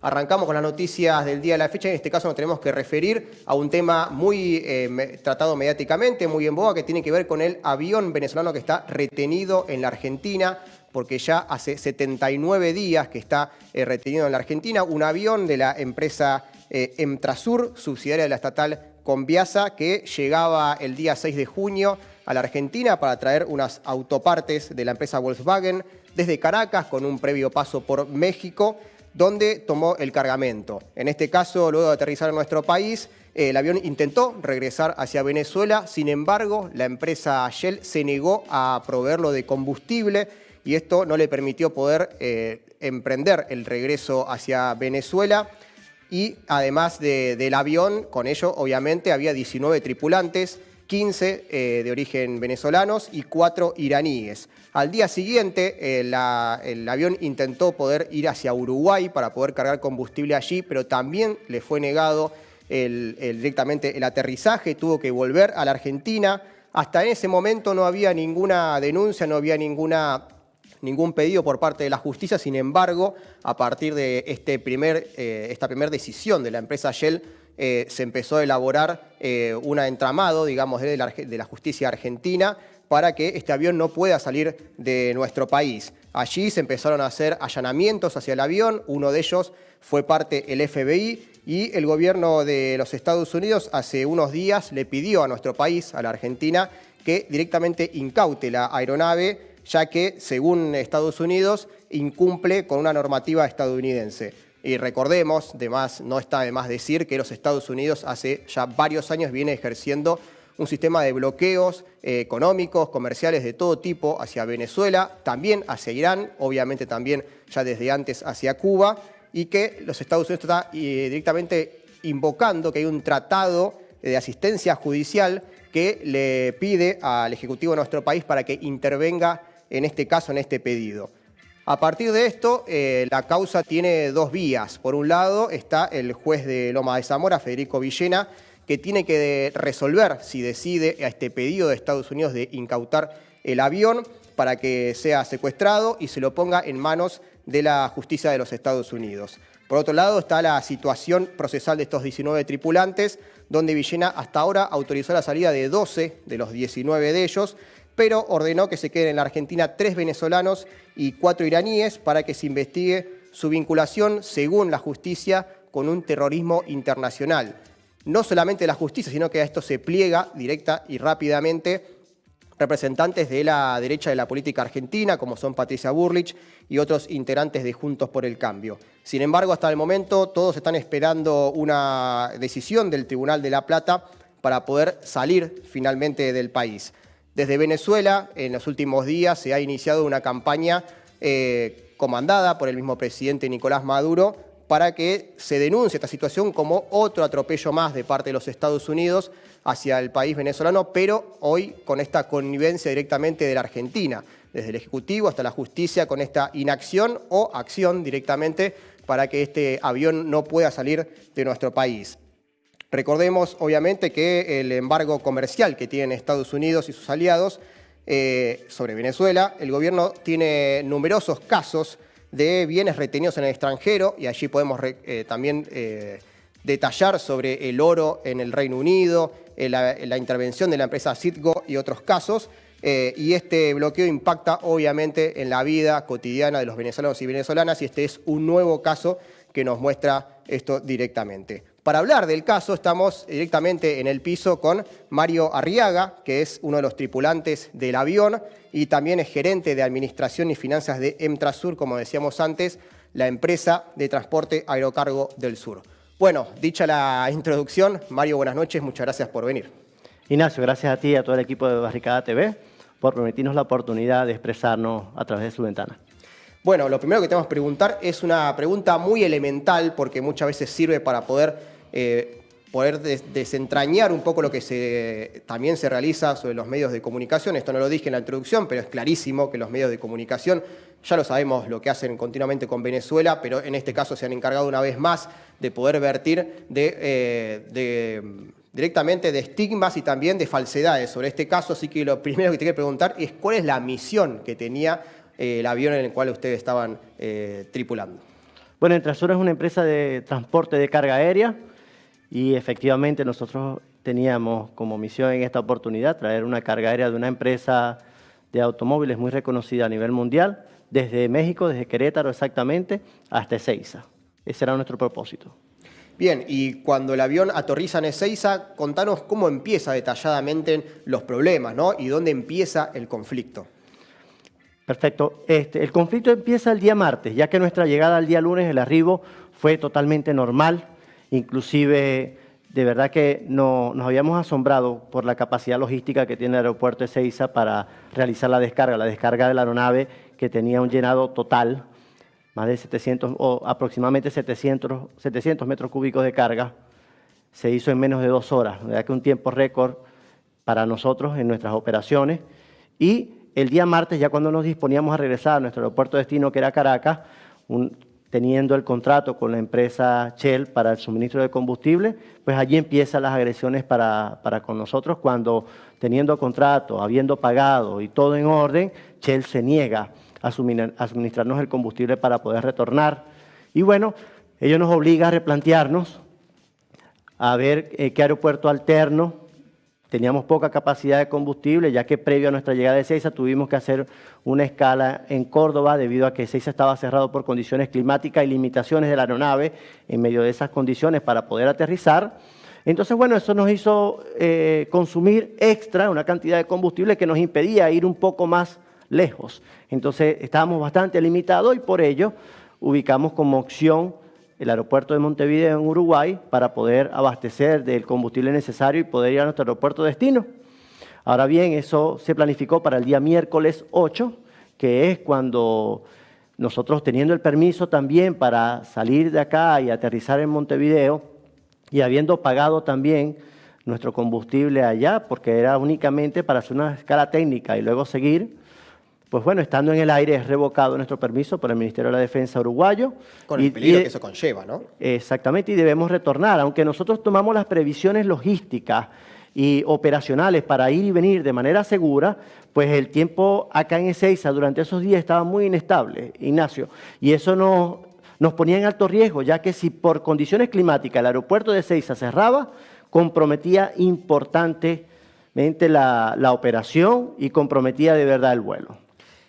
Arrancamos con las noticias del día de la fecha y en este caso nos tenemos que referir a un tema muy tratado mediáticamente, muy en boga, que tiene que ver con el avión venezolano que está retenido en la Argentina, porque ya hace 79 días que está retenido en la Argentina, un avión de la empresa Emtrasur, subsidiaria de la estatal Conviasa, que llegaba el día 6 de junio a la Argentina para traer unas autopartes de la empresa Volkswagen desde Caracas, con un previo paso por México, donde tomó el cargamento. En este caso, luego de aterrizar en nuestro país, el avión intentó regresar hacia Venezuela. Sin embargo, la empresa Shell se negó a proveerlo de combustible y esto no le permitió poder emprender el regreso hacia Venezuela. Y además del avión, con ello obviamente había 19 tripulantes, 15 de origen venezolanos y 4 iraníes. Al día siguiente el avión intentó poder ir hacia Uruguay para poder cargar combustible allí, pero también le fue negado directamente el aterrizaje, tuvo que volver a la Argentina. Hasta en ese momento no había ninguna denuncia, no había ningún pedido por parte de la justicia. Sin embargo, a partir de esta primera decisión de la empresa Shell, se empezó a elaborar un entramado, digamos, de la justicia argentina para que este avión no pueda salir de nuestro país. Allí se empezaron a hacer allanamientos hacia el avión, uno de ellos fue parte el FBI, y el gobierno de los Estados Unidos hace unos días le pidió a nuestro país, a la Argentina, que directamente incaute la aeronave, ya que, según Estados Unidos, incumple con una normativa estadounidense. Y recordemos, no está de más decir, que los Estados Unidos hace ya varios años viene ejerciendo un sistema de bloqueos económicos, comerciales de todo tipo hacia Venezuela, también hacia Irán, obviamente también ya desde antes hacia Cuba, y que los Estados Unidos está directamente invocando que hay un tratado de asistencia judicial que le pide al Ejecutivo de nuestro país para que intervenga en este caso, en este pedido. A partir de esto, la causa tiene dos vías. Por un lado está el juez de Loma de Zamora, Federico Villena, que tiene que resolver si decide a este pedido de Estados Unidos de incautar el avión para que sea secuestrado y se lo ponga en manos de la justicia de los Estados Unidos. Por otro lado está la situación procesal de estos 19 tripulantes, donde Villena hasta ahora autorizó la salida de 12 de los 19 de ellos, pero ordenó que se queden en la Argentina 3 venezolanos y 4 iraníes para que se investigue su vinculación, según la justicia, con un terrorismo internacional. No solamente la justicia, sino que a esto se pliega directa y rápidamente representantes de la derecha de la política argentina, como son Patricia Bullrich y otros integrantes de Juntos por el Cambio. Sin embargo, hasta el momento todos están esperando una decisión del Tribunal de La Plata para poder salir finalmente del país. Desde Venezuela, en los últimos días, se ha iniciado una campaña comandada por el mismo presidente Nicolás Maduro para que se denuncie esta situación como otro atropello más de parte de los Estados Unidos hacia el país venezolano, pero hoy con esta connivencia directamente de la Argentina, desde el Ejecutivo hasta la justicia, con esta inacción o acción directamente para que este avión no pueda salir de nuestro país. Recordemos, obviamente, que el embargo comercial que tienen Estados Unidos y sus aliados sobre Venezuela, el gobierno tiene numerosos casos de bienes retenidos en el extranjero, y allí podemos también detallar sobre el oro en el Reino Unido, la intervención de la empresa Citgo y otros casos, y este bloqueo impacta obviamente en la vida cotidiana de los venezolanos y venezolanas, y este es un nuevo caso que nos muestra esto directamente. Para hablar del caso estamos directamente en el piso con Mario Arriaga, que es uno de los tripulantes del avión y también es gerente de Administración y Finanzas de Emtrasur, como decíamos antes, la empresa de transporte Aerocargo del Sur. Bueno, dicha la introducción, Mario, buenas noches, muchas gracias por venir. Ignacio, gracias a ti y a todo el equipo de Barricada TV por permitirnos la oportunidad de expresarnos a través de su ventana. Bueno, lo primero que tenemos que preguntar es una pregunta muy elemental, porque muchas veces sirve para poder desentrañar un poco lo que también se realiza sobre los medios de comunicación. Esto no lo dije en la introducción, pero es clarísimo que los medios de comunicación, ya lo sabemos lo que hacen continuamente con Venezuela, pero en este caso se han encargado una vez más de poder vertir directamente de estigmas y también de falsedades sobre este caso. Así que lo primero que te quiero preguntar es cuál es la misión que tenía el avión en el cual ustedes estaban tripulando. Bueno, Entrasur es una empresa de transporte de carga aérea y efectivamente nosotros teníamos como misión en esta oportunidad traer una carga aérea de una empresa de automóviles muy reconocida a nivel mundial, desde México, desde Querétaro exactamente, hasta Ezeiza. Ese era nuestro propósito. Bien, y cuando el avión aterriza en Ezeiza, contanos cómo empieza detalladamente los problemas, ¿no? Y dónde empieza el conflicto. Perfecto. El conflicto empieza el día martes, ya que nuestra llegada al día lunes, el arribo, fue totalmente normal. Inclusive, de verdad que nos habíamos asombrado por la capacidad logística que tiene el aeropuerto de Ezeiza para realizar la descarga de la aeronave, que tenía un llenado total, más de 700 o aproximadamente 700 metros cúbicos de carga, se hizo en menos de 2 horas, de verdad que un tiempo récord para nosotros en nuestras operaciones. Y el día martes, ya cuando nos disponíamos a regresar a nuestro aeropuerto de destino, que era Caracas, teniendo el contrato con la empresa Shell para el suministro de combustible, pues allí empiezan las agresiones para con nosotros, cuando teniendo contrato, habiendo pagado y todo en orden, Shell se niega a suministrarnos el combustible para poder retornar. Y bueno, ello nos obliga a replantearnos, a ver qué aeropuerto alterno. Teníamos poca capacidad de combustible, ya que previo a nuestra llegada de Ezeiza tuvimos que hacer una escala en Córdoba debido a que Ezeiza estaba cerrado por condiciones climáticas y limitaciones de la aeronave en medio de esas condiciones para poder aterrizar. Entonces, bueno, eso nos hizo consumir extra una cantidad de combustible que nos impedía ir un poco más lejos. Entonces, estábamos bastante limitados y por ello ubicamos como opción el aeropuerto de Montevideo en Uruguay para poder abastecer del combustible necesario y poder ir a nuestro aeropuerto de destino. Ahora bien, eso se planificó para el día miércoles 8, que es cuando nosotros, teniendo el permiso también para salir de acá y aterrizar en Montevideo, y habiendo pagado también nuestro combustible allá, porque era únicamente para hacer una escala técnica y luego seguir, pues bueno, estando en el aire es revocado nuestro permiso por el Ministerio de la Defensa uruguayo. Con el peligro que eso conlleva, ¿no? Exactamente, y debemos retornar. Aunque nosotros tomamos las previsiones logísticas y operacionales para ir y venir de manera segura, pues el tiempo acá en Ezeiza durante esos días estaba muy inestable, Ignacio, y eso nos ponía en alto riesgo, ya que si por condiciones climáticas el aeropuerto de Ezeiza cerraba, comprometía importantemente la operación y comprometía de verdad el vuelo.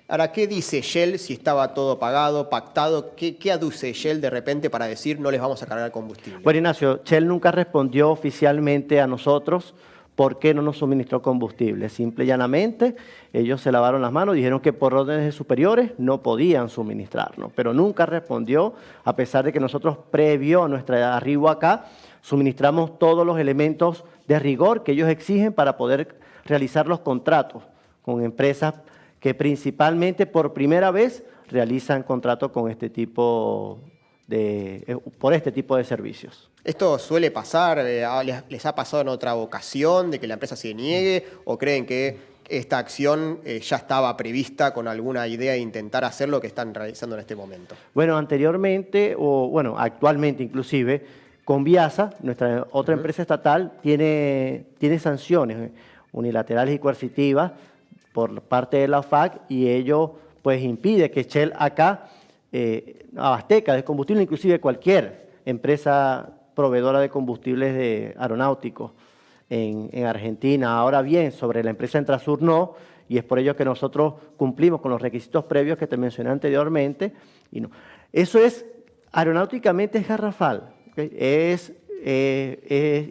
Ahora, ¿qué dice Shell si estaba todo pagado, pactado? ¿Qué aduce Shell de repente para decir no les vamos a cargar combustible? Bueno, Ignacio, Shell nunca respondió oficialmente a nosotros por qué no nos suministró combustible. Simple y llanamente, ellos se lavaron las manos, dijeron que por órdenes de superiores no podían suministrarnos, pero nunca respondió, a pesar de que nosotros, previo a nuestro arribo acá, suministramos todos los elementos de rigor que ellos exigen para poder realizar los contratos con empresas que principalmente por primera vez realizan contratos con por este tipo de servicios. ¿Esto suele pasar? ¿Les ha pasado en otra ocasión de que la empresa se niegue o creen que esta acción ya estaba prevista con alguna idea de intentar hacer lo que están realizando en este momento? Bueno, anteriormente, actualmente inclusive, Conviasa, nuestra otra empresa estatal, tiene sanciones unilaterales y coercitivas por parte de la OFAC, y ello pues impide que Shell acá abastezca de combustible, inclusive cualquier empresa proveedora de combustibles aeronáuticos en Argentina. Ahora bien, sobre la empresa Entrasur no, y es por ello que nosotros cumplimos con los requisitos previos que te mencioné anteriormente. Y no. Eso es, aeronáuticamente es garrafal, ¿okay?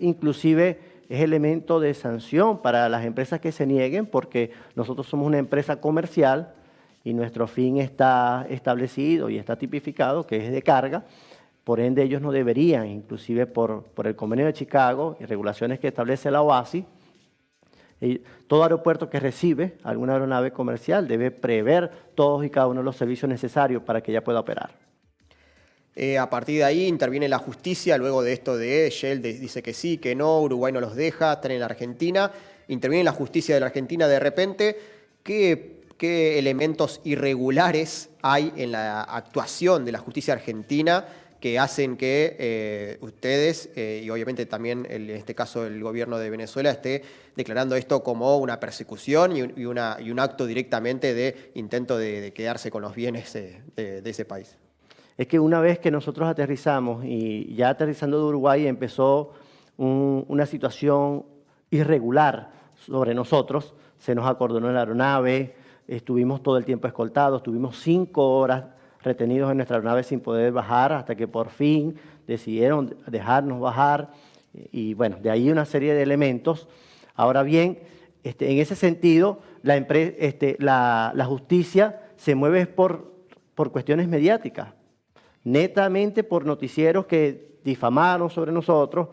Inclusive es elemento de sanción para las empresas que se nieguen, porque nosotros somos una empresa comercial y nuestro fin está establecido y está tipificado, que es de carga. Por ende, ellos no deberían, inclusive por el convenio de Chicago y regulaciones que establece la OASI, todo aeropuerto que recibe alguna aeronave comercial debe prever todos y cada uno de los servicios necesarios para que ella pueda operar. A partir de ahí interviene la justicia, luego de esto de Shell dice que sí, que no, Uruguay no los deja, están en la Argentina, interviene la justicia de la Argentina de repente. ¿Qué elementos irregulares hay en la actuación de la justicia argentina que hacen que ustedes, y obviamente también en este caso el gobierno de Venezuela, esté declarando esto como una persecución y un acto directamente de intento de quedarse con los bienes de ese país? es que una vez que nosotros aterrizamos y ya aterrizando de Uruguay empezó una situación irregular sobre nosotros, se nos acordonó la aeronave, estuvimos todo el tiempo escoltados, estuvimos 5 horas retenidos en nuestra aeronave sin poder bajar hasta que por fin decidieron dejarnos bajar y bueno, de ahí una serie de elementos. Ahora bien, en ese sentido, la justicia se mueve por cuestiones mediáticas, netamente por noticieros que difamaron sobre nosotros,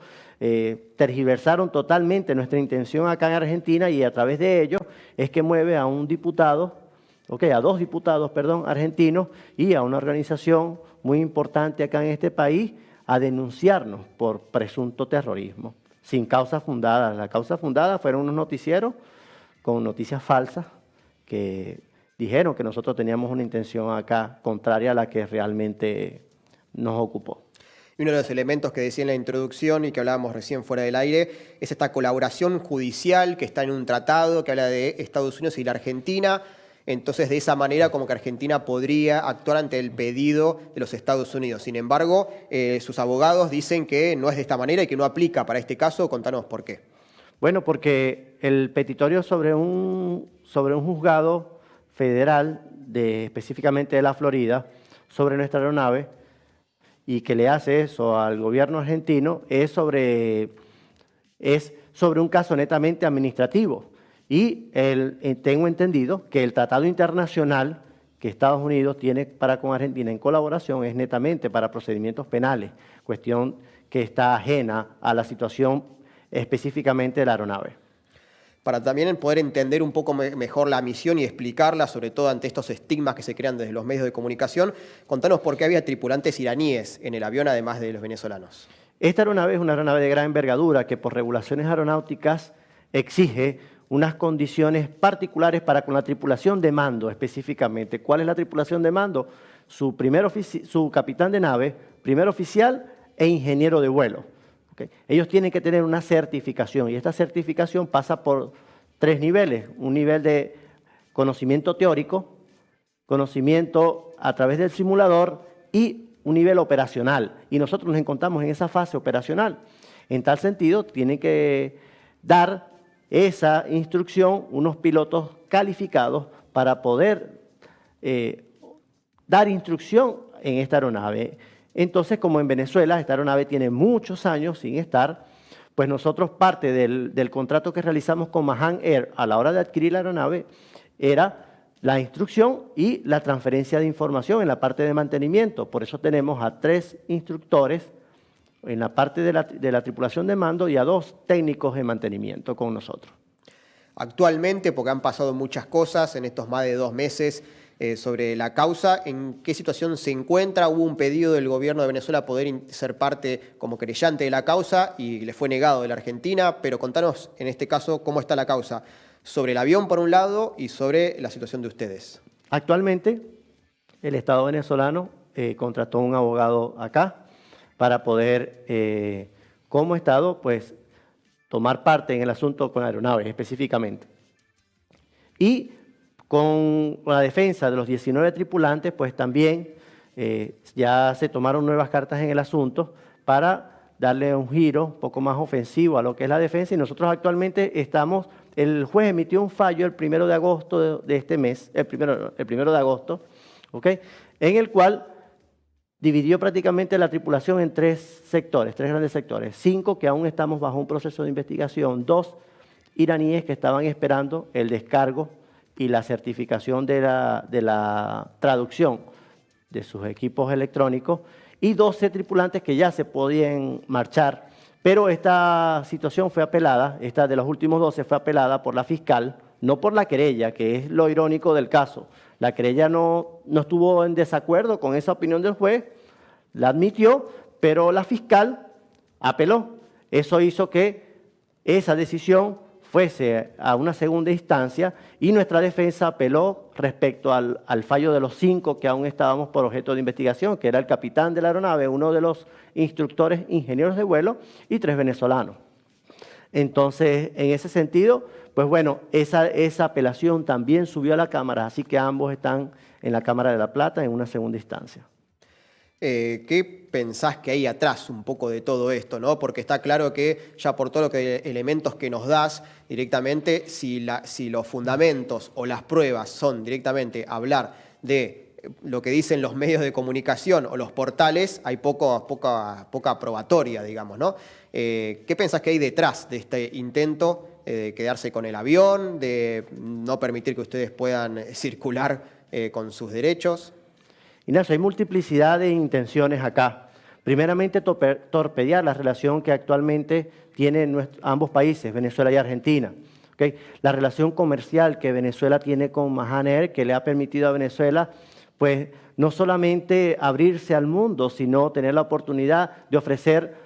tergiversaron totalmente nuestra intención acá en Argentina y a través de ello es que mueve a un diputado, a 2 diputados, argentinos y a una organización muy importante acá en este país a denunciarnos por presunto terrorismo, sin causa fundada. La causa fundada fueron unos noticieros con noticias falsas que dijeron que nosotros teníamos una intención acá contraria a la que realmente nos ocupó. Y uno de los elementos que decía en la introducción y que hablábamos recién fuera del aire es esta colaboración judicial que está en un tratado que habla de Estados Unidos y la Argentina. Entonces, de esa manera, como que Argentina podría actuar ante el pedido de los Estados Unidos. Sin embargo, sus abogados dicen que no es de esta manera y que no aplica para este caso. Contanos por qué. Bueno, porque el petitorio sobre un juzgado federal, específicamente de la Florida, sobre nuestra aeronave, y que le hace eso al gobierno argentino, es sobre un caso netamente administrativo. Y tengo entendido que el tratado internacional que Estados Unidos tiene para con Argentina en colaboración es netamente para procedimientos penales, cuestión que está ajena a la situación específicamente de la aeronave. Para también poder entender un poco mejor la misión y explicarla, sobre todo ante estos estigmas que se crean desde los medios de comunicación, contanos por qué había tripulantes iraníes en el avión, además de los venezolanos. Esta aeronave es una aeronave de gran envergadura que por regulaciones aeronáuticas exige unas condiciones particulares para con la tripulación de mando específicamente. ¿Cuál es la tripulación de mando? Su capitán de nave, primer oficial e ingeniero de vuelo. Ellos tienen que tener una certificación y esta certificación pasa por 3 niveles. Un nivel de conocimiento teórico, conocimiento a través del simulador y un nivel operacional. Y nosotros nos encontramos en esa fase operacional. En tal sentido, tienen que dar esa instrucción unos pilotos calificados para poder dar instrucción en esta aeronave. Entonces, como en Venezuela esta aeronave tiene muchos años sin estar, pues nosotros parte del contrato que realizamos con Mahan Air a la hora de adquirir la aeronave era la instrucción y la transferencia de información en la parte de mantenimiento. Por eso tenemos a 3 instructores en la parte de la tripulación de mando y a 2 técnicos de mantenimiento con nosotros. Actualmente, porque han pasado muchas cosas en estos más de 2 meses, sobre la causa, ¿en qué situación se encuentra? Hubo un pedido del gobierno de Venezuela a poder ser parte como querellante de la causa y le fue negado de la Argentina, pero contanos en este caso cómo está la causa, sobre el avión por un lado y sobre la situación de ustedes. Actualmente el Estado venezolano contrató un abogado acá para poder, como Estado, pues tomar parte en el asunto con aeronaves específicamente. Y con la defensa de los 19 tripulantes, pues también ya se tomaron nuevas cartas en el asunto para darle un giro un poco más ofensivo a lo que es la defensa. Y nosotros actualmente el juez emitió un fallo el 1 de agosto de este mes, el primero de agosto, en el cual dividió prácticamente la tripulación en 3 grandes sectores. 5 que aún estamos bajo un proceso de investigación, 2 iraníes que estaban esperando el descargo y la certificación de la traducción de sus equipos electrónicos y 12 tripulantes que ya se podían marchar, pero esta situación fue apelada, esta de los últimos 12 fue apelada por la fiscal, no por la querella, que es lo irónico del caso. La querella no estuvo en desacuerdo con esa opinión del juez, la admitió, pero la fiscal apeló. Eso hizo que esa decisión fuese a una segunda instancia y nuestra defensa apeló respecto al fallo de los 5 que aún estábamos por objeto de investigación, que era el capitán de la aeronave, uno de los instructores ingenieros de vuelo y 3 venezolanos. Entonces, en ese sentido, pues bueno, esa apelación también subió a la Cámara, así que ambos están en la Cámara de La Plata en una segunda instancia. ¿Qué pensás que hay atrás un poco de todo esto, ¿no? Porque está claro que ya por todo lo que elementos que nos das directamente, si los fundamentos o las pruebas son directamente hablar de lo que dicen los medios de comunicación o los portales, hay poca probatoria, digamos, ¿no? ¿Qué pensás que hay detrás de este intento de quedarse con el avión, de no permitir que ustedes puedan circular con sus derechos? Ignacio, hay multiplicidad de intenciones acá. Primeramente, torpedear la relación que actualmente tienen ambos países, Venezuela y Argentina. ¿Okay? La relación comercial que Venezuela tiene con Mahan Air, que le ha permitido a Venezuela, pues, no solamente abrirse al mundo, sino tener la oportunidad de ofrecer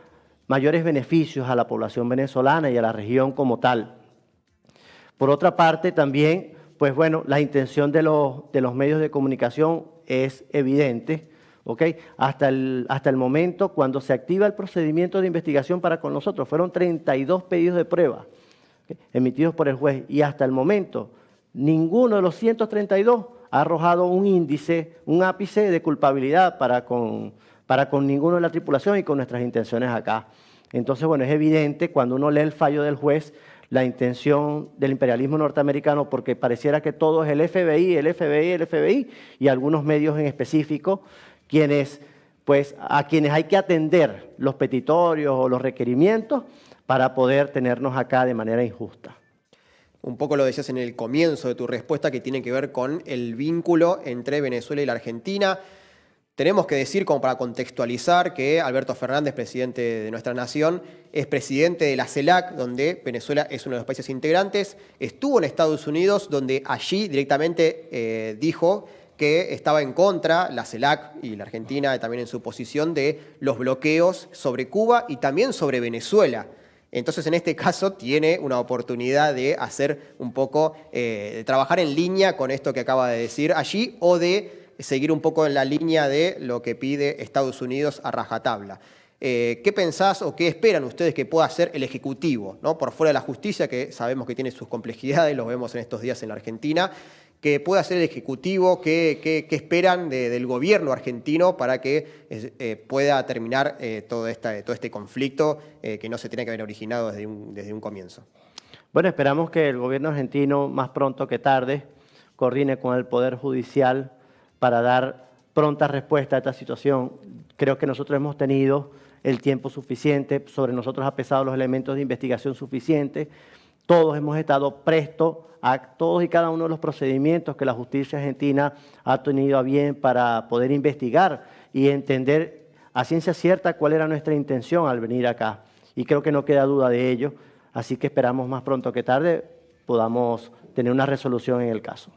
mayores beneficios a la población venezolana y a la región como tal. Por otra parte, también, pues bueno, la intención de los medios de comunicación es evidente, ¿ok? Hasta el momento, cuando se activa el procedimiento de investigación para con nosotros, fueron 32 pedidos de prueba, ¿okay?, emitidos por el juez, y hasta el momento, ninguno de los 132 ha arrojado un índice, un ápice de culpabilidad para con ninguno de la tripulación y con nuestras intenciones acá. Entonces, bueno, es evidente cuando uno lee el fallo del juez, la intención del imperialismo norteamericano, porque pareciera que todo es el FBI, el FBI, el FBI, y algunos medios en específico, a quienes hay que atender los petitorios o los requerimientos para poder tenernos acá de manera injusta. Un poco lo decías en el comienzo de tu respuesta, que tiene que ver con el vínculo entre Venezuela y la Argentina. Tenemos que decir, como para contextualizar, que Alberto Fernández, presidente de nuestra nación, es presidente de la CELAC, donde Venezuela es uno de los países integrantes. Estuvo en Estados Unidos, donde allí directamente dijo que estaba en contra, la CELAC y la Argentina también en su posición, de los bloqueos sobre Cuba y también sobre Venezuela. Entonces, en este caso, tiene una oportunidad de hacer un poco, de trabajar en línea con esto que acaba de decir allí, o de seguir un poco en la línea de lo que pide Estados Unidos a rajatabla. ¿Qué pensás o qué esperan ustedes que pueda hacer el Ejecutivo, ¿no? Por fuera de la justicia, que sabemos que tiene sus complejidades, los vemos en estos días en la Argentina, que pueda hacer el Ejecutivo, qué esperan del gobierno argentino para que pueda terminar todo este conflicto que no se tenía que haber originado desde un comienzo? Bueno, esperamos que el gobierno argentino, más pronto que tarde, coordine con el Poder Judicial para dar pronta respuesta a esta situación. Creo que nosotros hemos tenido el tiempo suficiente, sobre nosotros ha pesado los elementos de investigación suficientes, todos hemos estado prestos a todos y cada uno de los procedimientos que la justicia argentina ha tenido a bien para poder investigar y entender a ciencia cierta cuál era nuestra intención al venir acá. Y creo que no queda duda de ello, así que esperamos más pronto que tarde podamos tener una resolución en el caso.